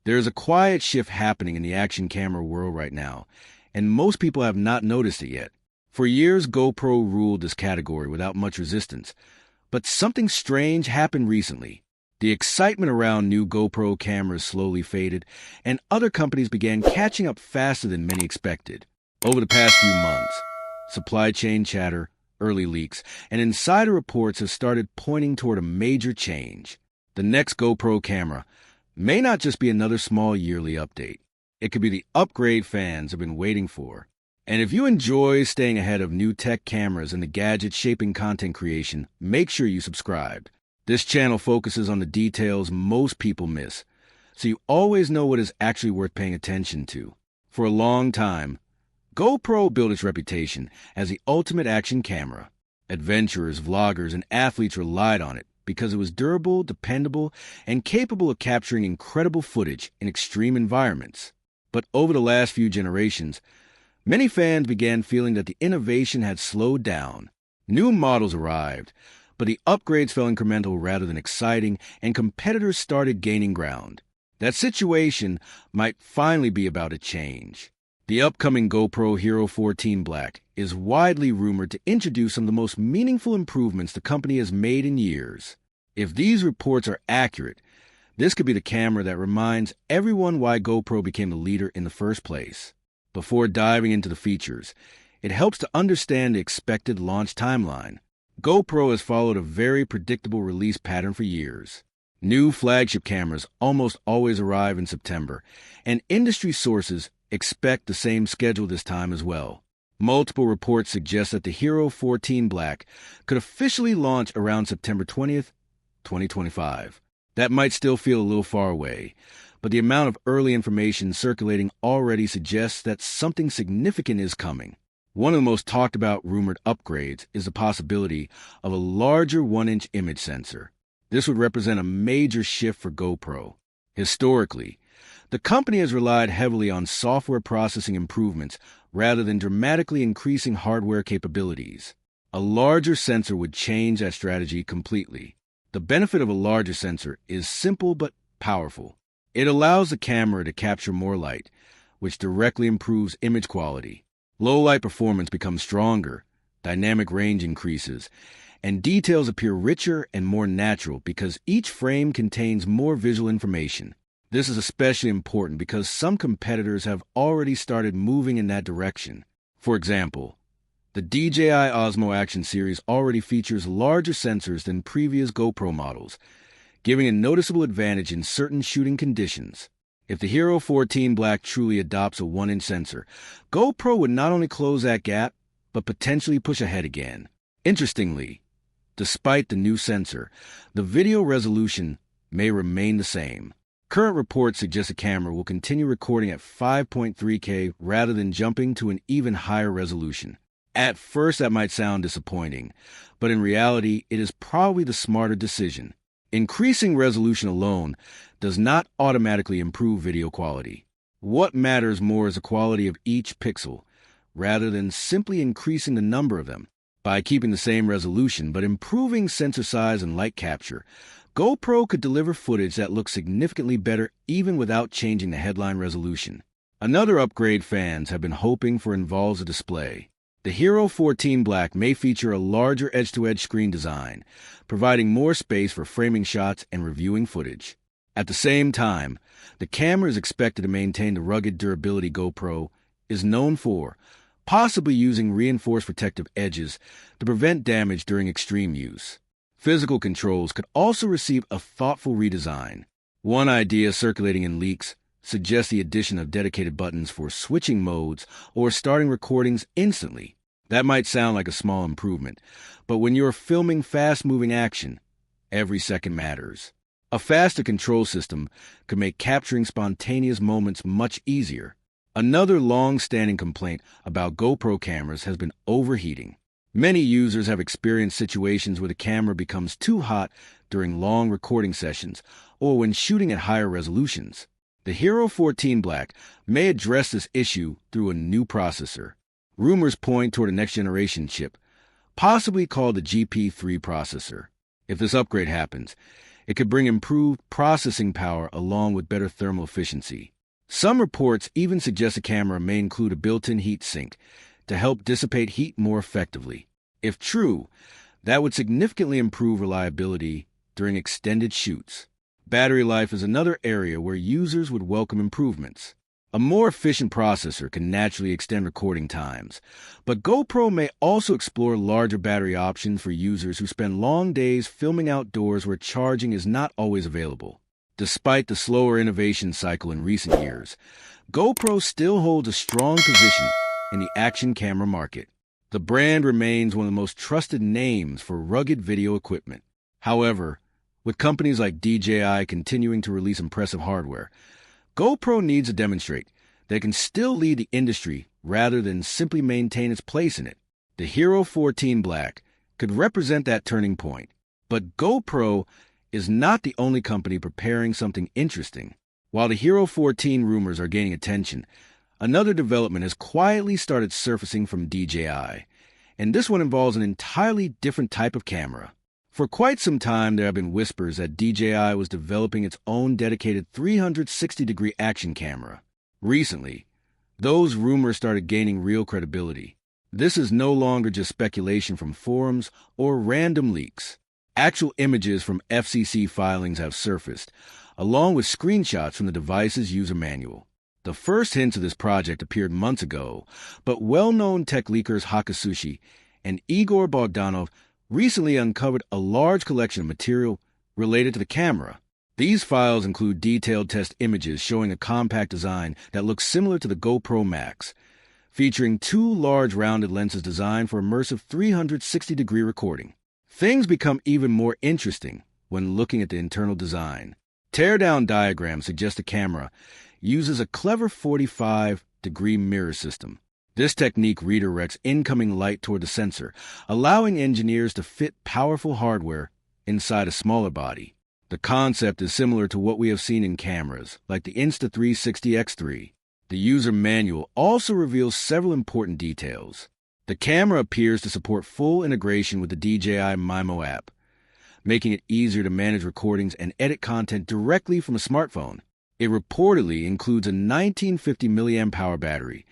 There's a quiet shift happening in the action camera world right now, and most people have not noticed it yet. For years, GoPro ruled this category without much resistance, but something strange happened recently. The excitement around new GoPro cameras slowly faded, and other companies began catching up faster than many expected. Over the past few months, supply chain chatter, early leaks, and insider reports have started pointing toward a major change. The next GoPro camera may not just be another small yearly update. It could be the upgrade fans have been waiting for. And if you enjoy staying ahead of new tech cameras and the gadgets shaping content creation, make sure you subscribe. This channel focuses on the details most people miss, so you always know what is actually worth paying attention to. For a long time, GoPro built its reputation as the ultimate action camera. Adventurers, vloggers, and athletes relied on it because it was durable, dependable, and capable of capturing incredible footage in extreme environments. But over the last few generations, many fans began feeling that the innovation had slowed down. New models arrived, but the upgrades felt incremental rather than exciting, and competitors started gaining ground. That situation might finally be about to change. The upcoming GoPro Hero 14 Black is widely rumored to introduce some of the most meaningful improvements the company has made in years. If these reports are accurate, this could be the camera that reminds everyone why GoPro became the leader in the first place. Before diving into the features, it helps to understand the expected launch timeline. GoPro has followed a very predictable release pattern for years. New flagship cameras almost always arrive in September, and industry sources expect the same schedule this time as well. Multiple reports suggest that the Hero 14 Black could officially launch around September 20th, 2025. That might still feel a little far away, but the amount of early information circulating already suggests that something significant is coming. One of the most talked about rumored upgrades is the possibility of a larger 1-inch image sensor. This would represent a major shift for GoPro. Historically, the company has relied heavily on software processing improvements rather than dramatically increasing hardware capabilities. A larger sensor would change that strategy completely. The benefit of a larger sensor is simple but powerful. It allows the camera to capture more light, which directly improves image quality. Low-light performance becomes stronger, dynamic range increases, and details appear richer and more natural because each frame contains more visual information. This is especially important because some competitors have already started moving in that direction. For example, the DJI Osmo Action Series already features larger sensors than previous GoPro models, giving a noticeable advantage in certain shooting conditions. If the Hero 14 Black truly adopts a 1-inch sensor, GoPro would not only close that gap, but potentially push ahead again. Interestingly, despite the new sensor, the video resolution may remain the same. Current reports suggest the camera will continue recording at 5.3K rather than jumping to an even higher resolution. At first, that might sound disappointing, but in reality, it is probably the smarter decision. Increasing resolution alone does not automatically improve video quality. What matters more is the quality of each pixel, rather than simply increasing the number of them. By keeping the same resolution but improving sensor size and light capture, GoPro could deliver footage that looks significantly better even without changing the headline resolution. Another upgrade fans have been hoping for involves a display. The Hero 14 Black may feature a larger edge-to-edge screen design, providing more space for framing shots and reviewing footage. At the same time, the camera is expected to maintain the rugged durability GoPro is known for, possibly using reinforced protective edges to prevent damage during extreme use. Physical controls could also receive a thoughtful redesign. One idea circulating in leaks suggests the addition of dedicated buttons for switching modes or starting recordings instantly. That might sound like a small improvement, but when you're filming fast-moving action, every second matters. A faster control system could make capturing spontaneous moments much easier. Another long-standing complaint about GoPro cameras has been overheating. Many users have experienced situations where the camera becomes too hot during long recording sessions or when shooting at higher resolutions. The Hero 14 Black may address this issue through a new processor. Rumors point toward a next-generation chip, possibly called the GP3 processor. If this upgrade happens, It could bring improved processing power along with better thermal efficiency. Some reports even suggest the camera may include a built-in heat sink to help dissipate heat more effectively. If true, that would significantly improve reliability during extended shoots. Battery life is another area where users would welcome improvements. A more efficient processor can naturally extend recording times, but GoPro may also explore larger battery options for users who spend long days filming outdoors where charging is not always available. Despite the slower innovation cycle in recent years, GoPro still holds a strong position in the action camera market. The brand remains one of the most trusted names for rugged video equipment. However, with companies like DJI continuing to release impressive hardware, GoPro needs to demonstrate that it can still lead the industry rather than simply maintain its place in it. The Hero 14 Black could represent that turning point, but GoPro is not the only company preparing something interesting. While the Hero 14 rumors are gaining attention, another development has quietly started surfacing from DJI, and this one involves an entirely different type of camera. For quite some time, there have been whispers that DJI was developing its own dedicated 360-degree action camera. Recently, those rumors started gaining real credibility. This is no longer just speculation from forums or random leaks. Actual images from FCC filings have surfaced, along with screenshots from the device's user manual. The first hints of this project appeared months ago, but well-known tech leakers Hakasushi and Igor Bogdanov recently uncovered a large collection of material related to the camera. These files include detailed test images showing a compact design that looks similar to the GoPro Max, featuring two large rounded lenses designed for immersive 360-degree recording. Things become even more interesting when looking at the internal design. Teardown diagrams suggest the camera uses a clever 45-degree mirror system. This technique redirects incoming light toward the sensor, allowing engineers to fit powerful hardware inside a smaller body. The concept is similar to what we have seen in cameras, like the Insta360 X3. The user manual also reveals several important details. The camera appears to support full integration with the DJI Mimo app, making it easier to manage recordings and edit content directly from a smartphone. It reportedly includes a 1950 mAh battery,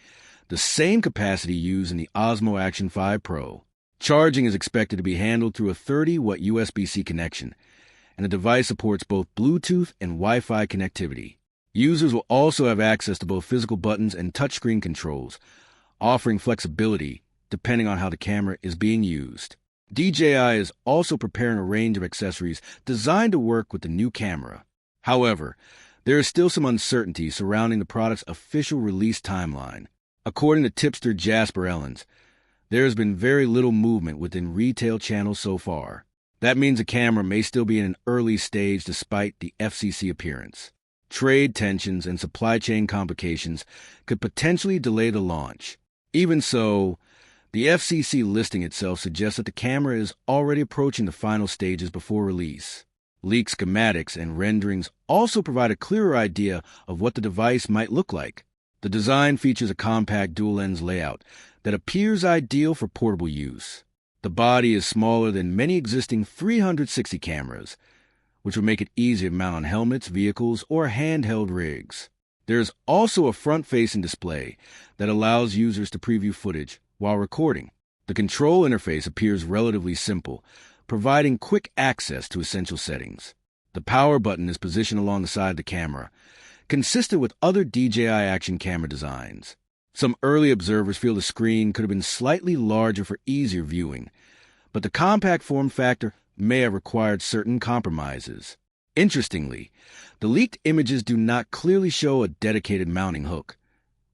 the same capacity used in the Osmo Action 5 Pro. Charging is expected to be handled through a 30-watt USB-C connection, and the device supports both Bluetooth and Wi-Fi connectivity. Users will also have access to both physical buttons and touchscreen controls, offering flexibility depending on how the camera is being used. DJI is also preparing a range of accessories designed to work with the new camera. However, there is still some uncertainty surrounding the product's official release timeline. According to tipster Jasper Ellens, there has been very little movement within retail channels so far. That means the camera may still be in an early stage despite the FCC appearance. Trade tensions and supply chain complications could potentially delay the launch. Even so, the FCC listing itself suggests that the camera is already approaching the final stages before release. Leaked schematics and renderings also provide a clearer idea of what the device might look like. The design features a compact dual-lens layout that appears ideal for portable use. The body is smaller than many existing 360 cameras, which would make it easier to mount on helmets, vehicles, or handheld rigs. There is also a front-facing display that allows users to preview footage while recording. The control interface appears relatively simple, providing quick access to essential settings. The power button is positioned along the side of the camera, consistent with other DJI action camera designs. Some early observers feel the screen could have been slightly larger for easier viewing, but the compact form factor may have required certain compromises. Interestingly, the leaked images do not clearly show a dedicated mounting hook,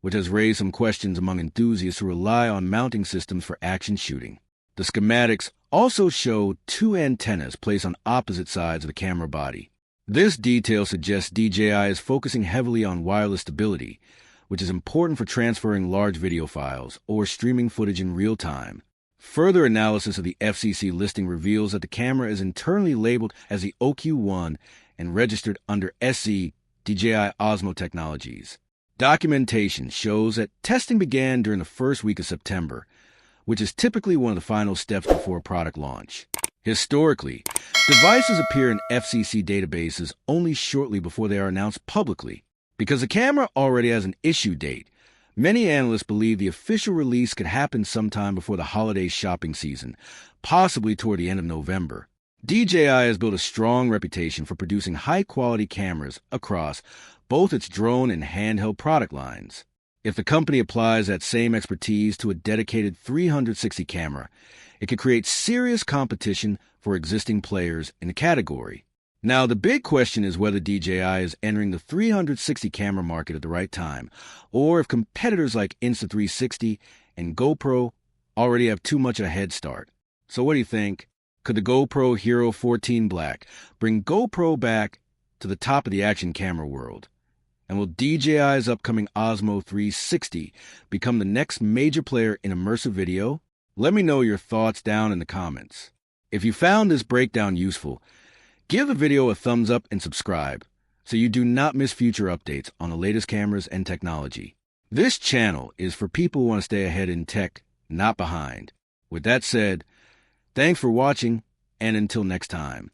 which has raised some questions among enthusiasts who rely on mounting systems for action shooting. The schematics also show two antennas placed on opposite sides of the camera body. This detail suggests DJI is focusing heavily on wireless stability, which is important for transferring large video files or streaming footage in real time. Further analysis of the FCC listing reveals that the camera is internally labeled as the OQ1 and registered under SE DJI Osmo Technologies. Documentation shows that testing began during the first week of September, which is typically one of the final steps before product launch. Historically, devices appear in FCC databases only shortly before they are announced publicly. Because the camera already has an issue date, many analysts believe the official release could happen sometime before the holiday shopping season, possibly toward the end of November. DJI has built a strong reputation for producing high-quality cameras across both its drone and handheld product lines. If the company applies that same expertise to a dedicated 360 camera, it could create serious competition for existing players in the category. Now, the big question is whether DJI is entering the 360 camera market at the right time, or if competitors like Insta360 and GoPro already have too much of a head start. So what do you think? Could the GoPro Hero 14 Black bring GoPro back to the top of the action camera world? And will DJI's upcoming Osmo 360 become the next major player in immersive video? Let me know your thoughts down in the comments. If you found this breakdown useful, give the video a thumbs up and subscribe so you do not miss future updates on the latest cameras and technology. This channel is for people who want to stay ahead in tech, not behind. With that said, thanks for watching, and until next time.